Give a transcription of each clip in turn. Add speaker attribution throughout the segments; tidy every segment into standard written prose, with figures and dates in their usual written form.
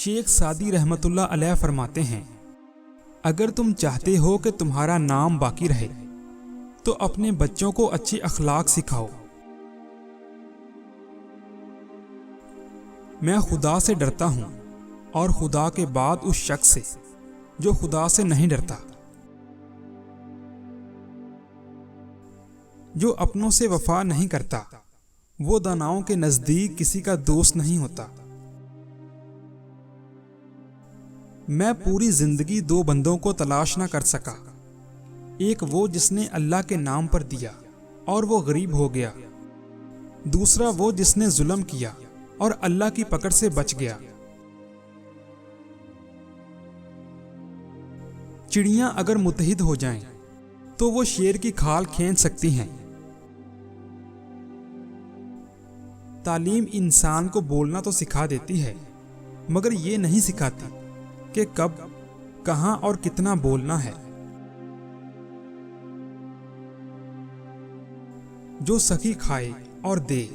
Speaker 1: شیخ Saadi رحمۃ اللہ علیہ فرماتے ہیں، اگر تم چاہتے ہو کہ تمہارا نام باقی رہے تو اپنے بچوں کو اچھے اخلاق سکھاؤ۔ میں خدا سے ڈرتا ہوں اور خدا کے بعد اس شخص سے جو خدا سے نہیں ڈرتا، جو اپنوں سے وفا نہیں کرتا، وہ داناؤں کے نزدیک کسی کا دوست نہیں ہوتا۔ میں پوری زندگی دو بندوں کو تلاش نہ کر سکا، ایک وہ جس نے اللہ کے نام پر دیا اور وہ غریب ہو گیا، دوسرا وہ جس نے ظلم کیا اور اللہ کی پکڑ سے بچ گیا۔ چڑیاں اگر متحد ہو جائیں تو وہ شیر کی کھال کھینچ سکتی ہیں۔ تعلیم انسان کو بولنا تو سکھا دیتی ہے، مگر یہ نہیں سکھاتی کہ کب، کہاں اور کتنا بولنا ہے۔ جو سخی کھائے اور دے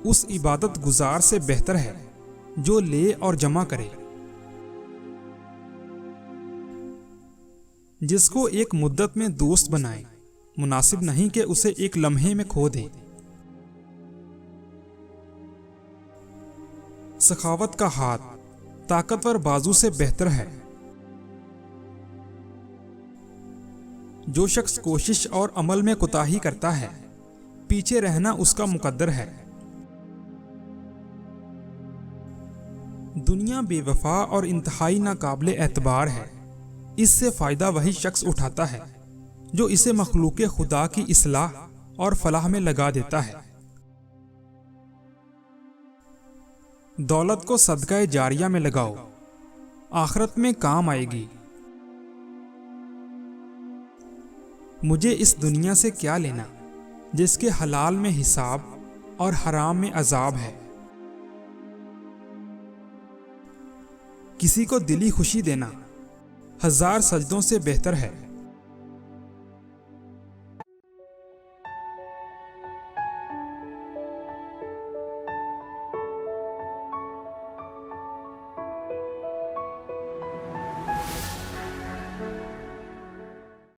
Speaker 1: اس عبادت گزار سے بہتر ہے جو لے اور جمع کرے۔ جس کو ایک مدت میں دوست بنائے، مناسب نہیں کہ اسے ایک لمحے میں کھو دے۔ سخاوت کا ہاتھ طاقتور بازو سے بہتر ہے۔ جو شخص کوشش اور عمل میں کوتاہی کرتا ہے، پیچھے رہنا اس کا مقدر ہے۔ دنیا بے وفا اور انتہائی ناقابل اعتبار ہے، اس سے فائدہ وہی شخص اٹھاتا ہے جو اسے مخلوق خدا کی اصلاح اور فلاح میں لگا دیتا ہے۔ دولت کو صدقہ جاریہ میں لگاؤ، آخرت میں کام آئے گی۔ مجھے اس دنیا سے کیا لینا جس کے حلال میں حساب اور حرام میں عذاب ہے۔ کسی کو دلی خوشی دینا 1000 سجدوں سے بہتر ہے۔